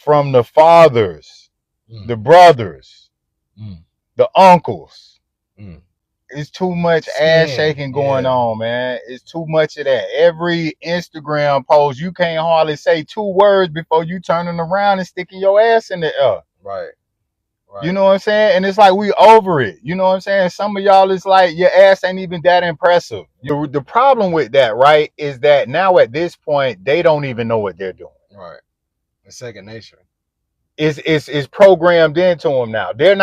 from the fathers, Mm. the brothers, Mm. the uncles. Mm. It's too much ass Skin. shaking going Yeah. on, man. It's too much of that. Every Instagram post, you can't hardly say 2 words before you turning around and sticking your ass in the air. Right. You know what I'm saying? And it's like we over it. You know what I'm saying? Some of y'all is like, your ass ain't even that impressive. The problem with that, right, is that now at this point, they don't even know what they're doing. Right. It's second nature. It's programmed into them now. They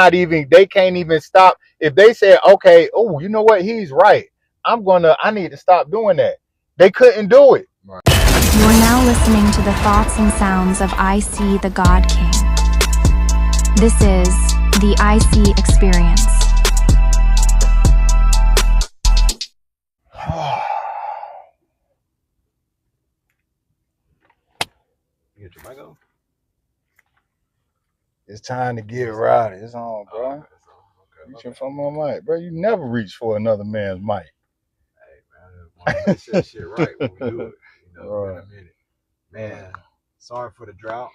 can't even stop. If they say, okay, oh, you know what? He's right. I need to stop doing that. They couldn't do it. Right. You're now listening to the thoughts and sounds of IC the God King. This is the IC Experience. You get your mic on? It's time to get right. It's on, bro. Okay. Reaching for my mic, bro. You never reach for another man's mic. Hey, man, I want to make sure that shit right when we do it. You know, Right. in a minute. Man, sorry for the drought.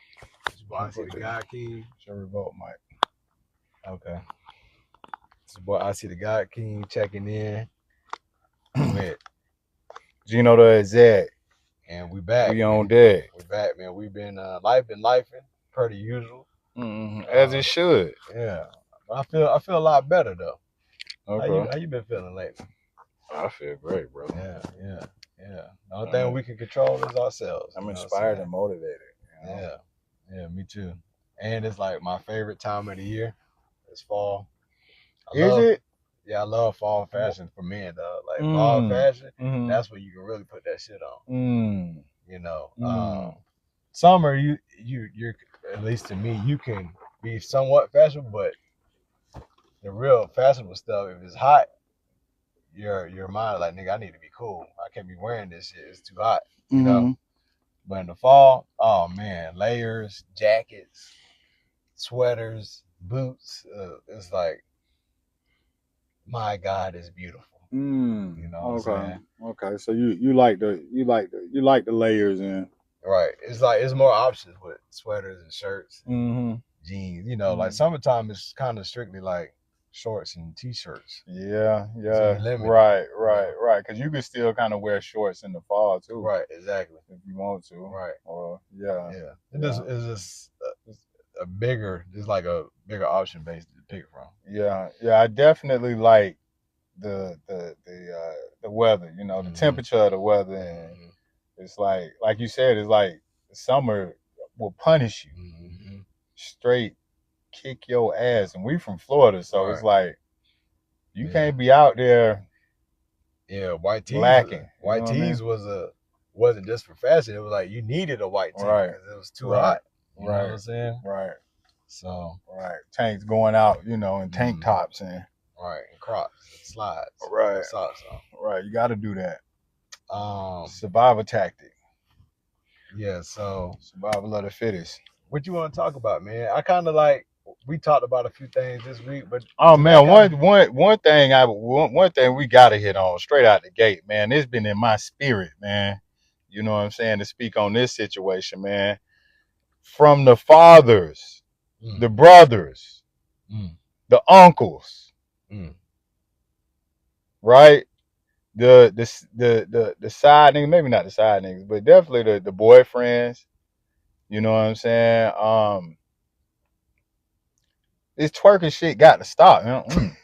It's your boy, IC the God King. It's your remote mic. Okay. It's your boy, IC the God King, checking in with Gino the Exec. And we back. We on deck. We back, man. We've been lifing per the usual. As it should. Yeah. I feel a lot better though. Okay. How you been feeling lately? I feel great, bro. Yeah. The only thing we can control is ourselves. I'm inspired and motivated. You know? Yeah, me too. And it's like my favorite time of the year. It's fall. Is it? Yeah, I love fall fashion for men, though. Like fall fashion, that's where you can really put that shit on. You know, summer, you're at least to me, you can be somewhat fashionable, but the real fashionable stuff, if it's hot, your mind like, nigga, I need to be cool. I can't be wearing this shit. It's too hot. You know. But in the fall, oh man, layers, jackets, sweaters, boots. It's like, my God, it's beautiful. You know what I'm saying? Okay. So you like the layers and right. It's like it's more options with sweaters and shirts, jeans. You know, like summertime is kind of strictly like shorts and t-shirts. Yeah. So right. Because you can still kind of wear shorts in the fall too. Right. Exactly. If you want to. Right. Or It's just a bigger option base to pick from. Yeah. I definitely like the weather, you know, the temperature of the weather, and it's like you said, it's like summer will punish you, straight kick your ass, and we from Florida, so it's like you can't be out there. Yeah, white tees. Lacking. White tees wasn't just for fashion. It was like you needed a white tee because it was too hot. You know what I'm saying? Right. So tanks going out, you know, in tank tops and and Crocs, slides, socks on. Right, you got to do that. Survival tactic. Yeah, so survival of the fittest. What you want to talk about, man? I kind of like we talked about a few things this week, but one thing we got to hit on straight out the gate, man. It's been in my spirit, man. You know what I'm saying, to speak on this situation, man. From the fathers, the brothers, the uncles, right? The side niggas, maybe not the side niggas, but definitely the boyfriends. You know what I'm saying? This twerking shit got to stop, man.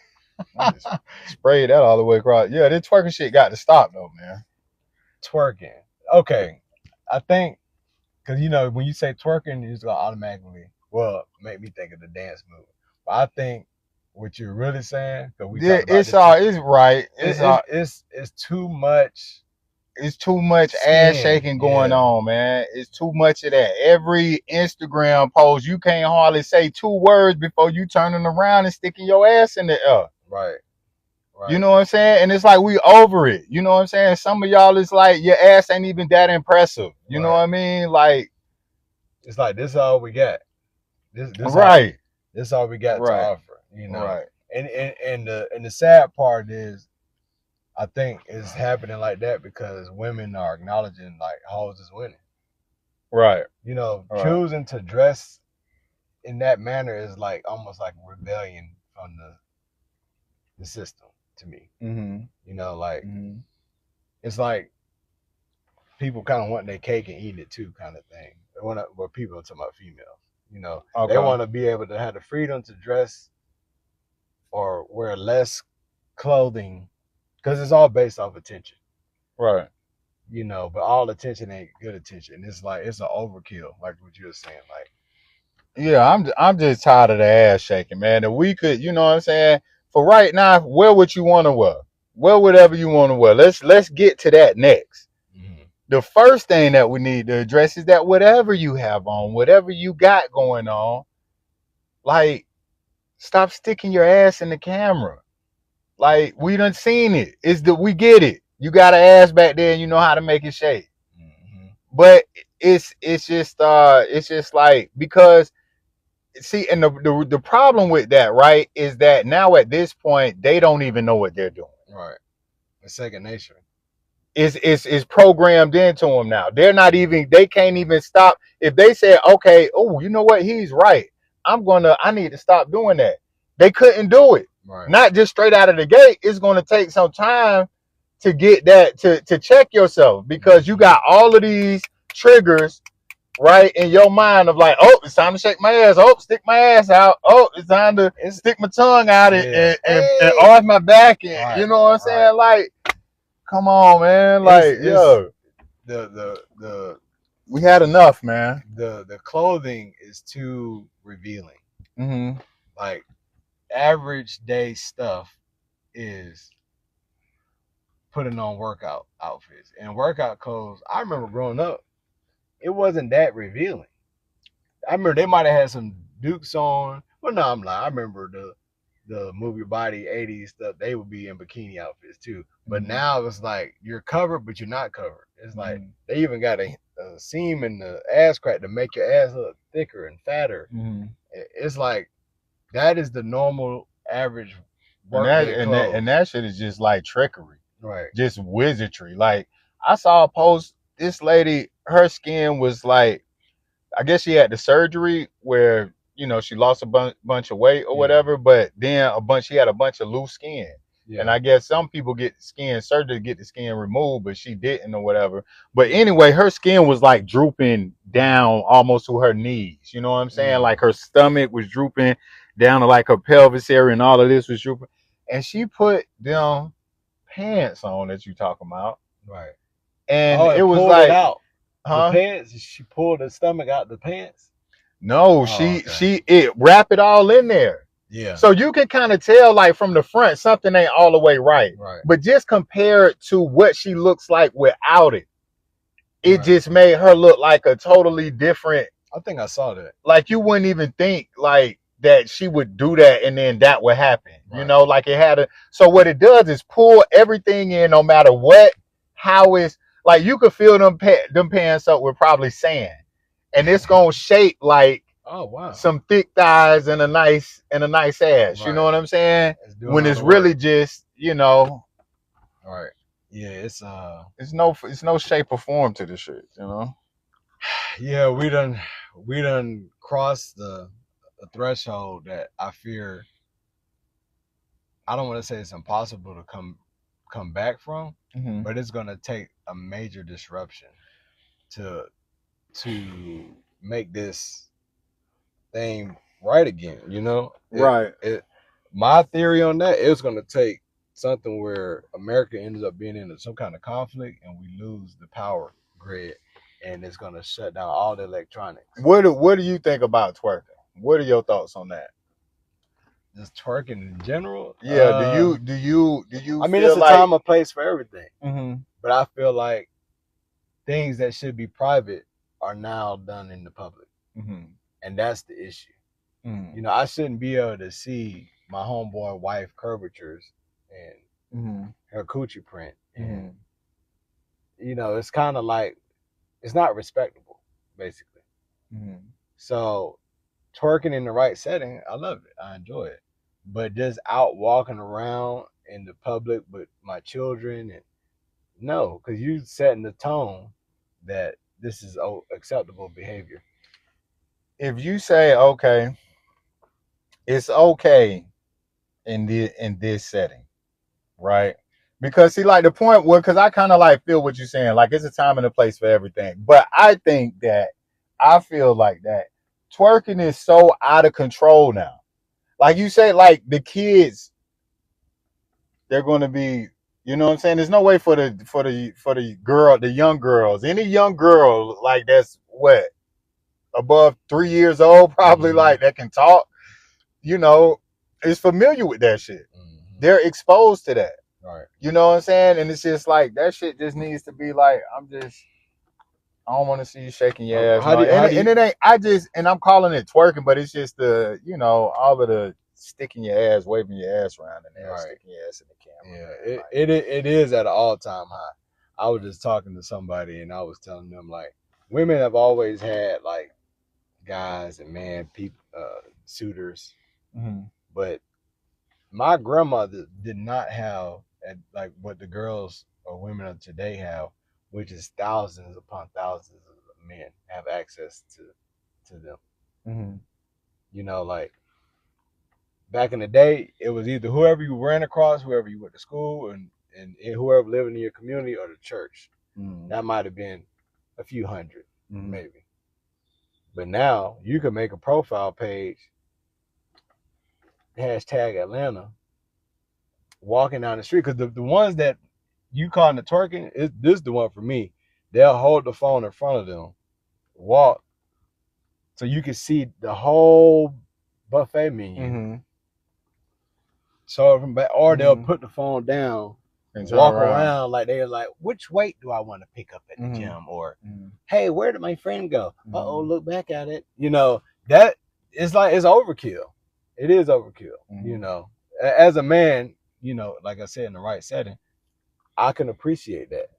I just sprayed that all the way across. Yeah, this twerking shit got to stop though, man. Twerking. Okay. I think because you know when you say twerking, it's gonna automatically make me think of the dance move. But I think what you're really saying, because it's right. It's too much. It's too much ass shaking going on, man. It's too much of that. Every Instagram post, you can't hardly say 2 words before you turning around and sticking your ass in the air. Right. You know what I'm saying? And it's like we over it. You know what I'm saying? Some of y'all is like, your ass ain't even that impressive. You know what I mean? Like, it's like this is all we got. This is all we got to offer. You know. Right. And the sad part is, I think it's happening like that because women are acknowledging like hoes is winning. Right. You know, choosing to dress in that manner is like almost like rebellion from the system to me. Mm-hmm. You know, like it's like people kind of want their cake and eat it too, kind of thing. They want to, well, people are talking about females. You know, they want to be able to have the freedom to dress or wear less clothing because it's all based off attention. Right. You know, but all attention ain't good attention. It's like it's an overkill, like what you were saying. Like, yeah, I'm just tired of the ass shaking, man. If we could, you know what I'm saying? For right now, wear what you want to wear. Wear whatever you want to wear. Let's get to that next. Mm-hmm. The first thing that we need to address is that whatever you have on, whatever you got going on, like, stop sticking your ass in the camera. Like, we done seen it. We get it. You got an ass back there and you know how to make it shake. Mm-hmm. But it's just like, because see, and the problem with that, right, is that now at this point they don't even know what they're doing. Right. It's second nature. It's programmed into them now. They can't even stop. If they say, okay, oh, you know what, he's right, I need to stop doing that. They couldn't do it. Right. Not just straight out of the gate. It's going to take some time to get that, to check yourself, because you got all of these triggers right in your mind of like, oh, it's time to shake my ass. Oh, stick my ass out. Oh, it's time to stick my tongue out and arch my back. And right. You know what I'm saying? Like, come on, man. Like, yo, the we had enough, man. The clothing is too revealing. Mm-hmm. Like, average day stuff is putting on workout outfits and workout clothes. I remember growing up, it wasn't that revealing. I remember they might have had some Dukes on. Well, no, I'm lying. I remember the Move Your Body 80s stuff. They would be in bikini outfits too. But now it's like you're covered, but you're not covered. It's like they even got a seam in the ass crack to make your ass look thicker and fatter. Mm-hmm. It's like that is the normal average work. And that shit is just like trickery. Right. Just wizardry. Like, I saw a post, this lady, her skin was like, I guess she had the surgery where, you know, she lost a bunch of weight or whatever, but then she had a bunch of loose skin. Yeah. And I guess some people get skin surgery to get the skin removed, but she didn't or whatever. But anyway, her skin was like drooping down almost to her knees. You know what I'm saying? Like her stomach was drooping down to like her pelvis area, and all of this was drooping. And she put them pants on that you talking about. Right. And it was like, out. Huh? The pants? She pulled the stomach out the pants? No, she wrap it all in there. Yeah. So you can kind of tell, like, from the front, something ain't all the way right. Right. But just compare it to what she looks like without it. It just made her look like a totally different. I think I saw that. Like, you wouldn't even think like that she would do that and then that would happen. Right. You know, like it had a. So what it does is pull everything in, no matter what, how it's like you could fill them pants up with probably sand, and it's gonna shape like. Oh wow! Some thick thighs and a nice ass. Right. You know what I'm saying? When it's really just, you know. All right. Yeah, it's no shape or form to this shit, you know. Yeah, we done crossed the threshold that I fear. I don't want to say it's impossible to come back from, but it's gonna take a major disruption to make this thing right again, you know? Right. My theory on that, it's going to take something where America ends up being in some kind of conflict and we lose the power grid, and it's going to shut down all the electronics. What do you think about twerking? What are your thoughts on that? Just twerking in general? Yeah. Do you? I mean, it's a time and place for everything. Mm-hmm. But I feel like things that should be private are now done in the public. Mm-hmm. And that's the issue. Mm. You know, I shouldn't be able to see my homeboy wife curvatures and her coochie print. And, you know, it's kind of like, it's not respectable, basically. Mm. So twerking in the right setting, I love it. I enjoy it. But just out walking around in the public with my children, and no, because you setting the tone that this is acceptable behavior. If you say, okay, it's okay in this setting, right? Because see, like the point was, because I kind of like feel what you're saying, like it's a time and a place for everything. But I think that I feel like that twerking is so out of control now. Like you say, like the kids, they're going to be, you know what I'm saying? There's no way for the young girls, any young girl like that's what above 3 years old, probably like that can talk, you know, is familiar with that shit. They're exposed to that. Right. You know what I'm saying? And it's just like that shit just needs to be like, I don't want to see you shaking your ass. And it ain't, and I'm calling it twerking, but it's just the, you know, all of the sticking your ass, waving your ass around and right. Sticking your ass in the camera. Yeah, it is at an all-time high. I was just talking to somebody and I was telling them like women have always had like guys and suitors, but my grandmother did not have like what the girls or women of today have, which is thousands upon thousands of men have access to them. You know, like back in the day, it was either whoever you ran across, whoever you went to school, and whoever living in your community or the church. That might have been a few hundred, maybe. But now you can make a profile page, #Atlanta, walking down the street, because the ones that you calling the twerking, this is the one for me. They'll hold the phone in front of them, walk, so you can see the whole buffet menu. So from back, or they'll put the phone down and walk around like they're like, which weight do I want to pick up at the gym? Or hey, where did my friend go? Look back at it. You know, that it's like it's overkill. It is overkill. You know, as a man, you know, like I said, in the right setting, I can appreciate that.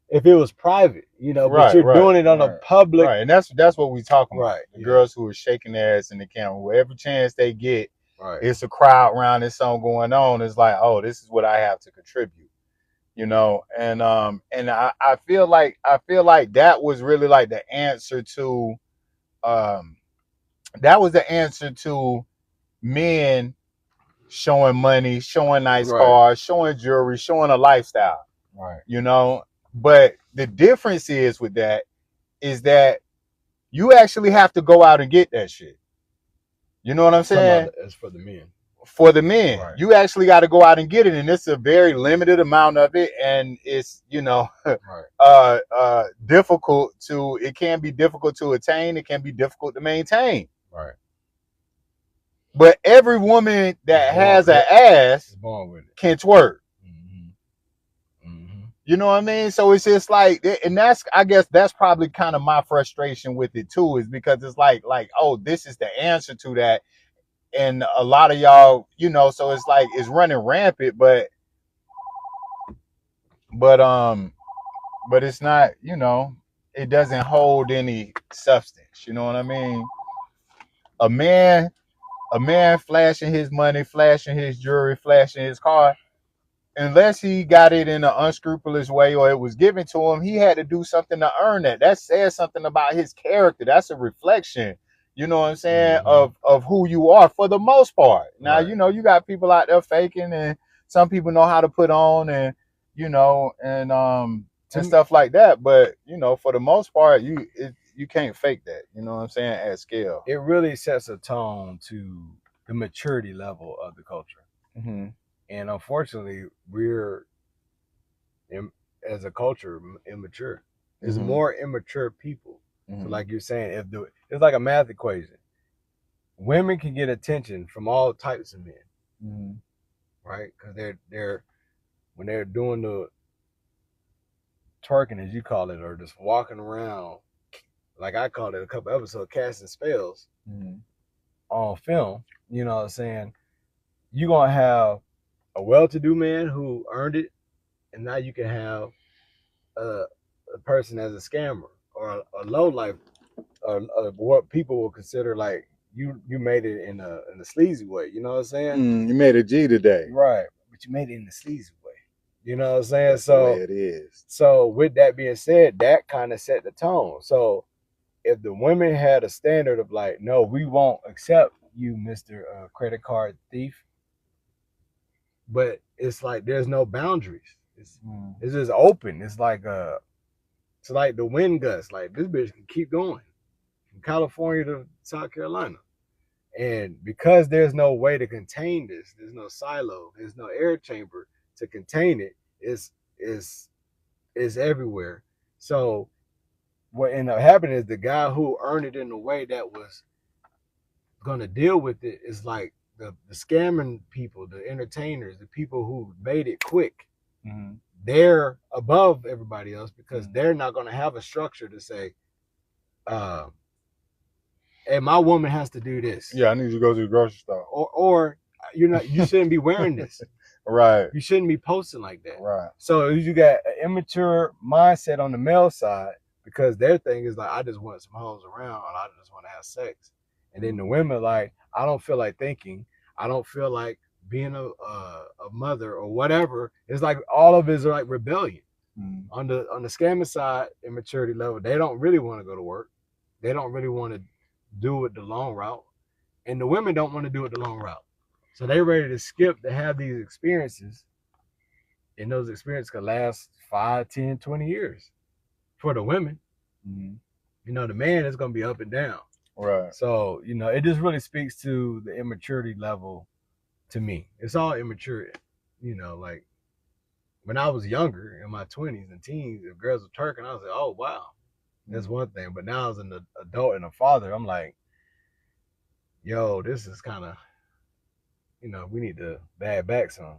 If it was private, you know, but you're doing it on a public, right? And that's what we talking about. The girls who are shaking their ass in the camera, whatever chance they get, it's a crowd around, there's something going on. It's like, oh, this is what I have to contribute, you know. And I feel like that was really like the answer to, that was the answer to men showing money, showing nice cars, showing jewelry, showing a lifestyle, you know. But the difference is with that is that you actually have to go out and get that shit. You know what I'm saying? It's for the men. For the men, you actually got to go out and get it, and it's a very limited amount of it, and it's, you know, difficult to. It can be difficult to attain. It can be difficult to maintain. Right. But every woman that has an ass can twerk. You know what I mean? So it's just like, and I guess that's probably kind of my frustration with it too, is because it's like, oh, this is the answer to that. And a lot of y'all, you know, so it's like, it's running rampant, but it's not, you know, it doesn't hold any substance. You know what I mean? A man flashing his money, flashing his jewelry, flashing his car, unless he got it in an unscrupulous way or it was given to him, he had to do something to earn that. That says something about his character. That's a reflection, you know what I'm saying, of who you are for the most part. Now, you know, you got people out there faking, and some people know how to put on, and, you know, and stuff like that. But, you know, for the most part, you can't fake that, you know what I'm saying, at scale. It really sets a tone to the maturity level of the culture. And unfortunately, we're, as a culture, immature. There's more immature people. So like you're saying, it's like a math equation. Women can get attention from all types of men, right? Because they're when they're doing the twerking, as you call it, or just walking around, like I called it a couple episodes, casting spells on film. You know what I'm saying? You're gonna have a well-to-do man who earned it, and now you can have a person as a scammer or a low-life, what people will consider like you made it in a sleazy way. You know what I'm saying? You made a G today, right? But you made it in a sleazy way. You know what I'm saying? That's so the way it is. So with that being said, that kind of set the tone. So if the women had a standard of like, no, we won't accept you, Mr. Credit card thief, but it's like there's no boundaries. It's just open. It's like the wind gusts. Like this bitch can keep going from California to South Carolina. And because there's no way to contain this, there's no silo, there's no air chamber to contain it, is everywhere. So what ended up happening is the guy who earned it in a way that was gonna deal with it is like the scamming people, the entertainers, the people who made it quick. Mm-hmm. They're above everybody else because they're not gonna have a structure to say, hey, my woman has to do this. Yeah, I need you to go to the grocery store. Or you shouldn't be wearing this. Right. You shouldn't be posting like that. Right. So you got an immature mindset on the male side because their thing is like, I just want some hoes around and I just want to have sex. And then the women like, I don't feel like thinking. I don't feel like being a mother or whatever. It's like all of it is like rebellion. Mm. On the scamming side, immaturity level, they don't really want to go to work. They don't really want to do it the long route. And the women don't want to do it the long route. So they're ready to skip to have these experiences. And those experiences could last 5, 10, 20 years for the women. Mm-hmm. The man is going to be up and down. Right. So, it just really speaks to the immaturity level to me. It's all immature. Like when I was younger in my 20s and teens, if girls were twerking, I was like, oh, wow. That's one thing. But now as an adult and a father, I'm like, yo, this is kind of, we need to bag back some.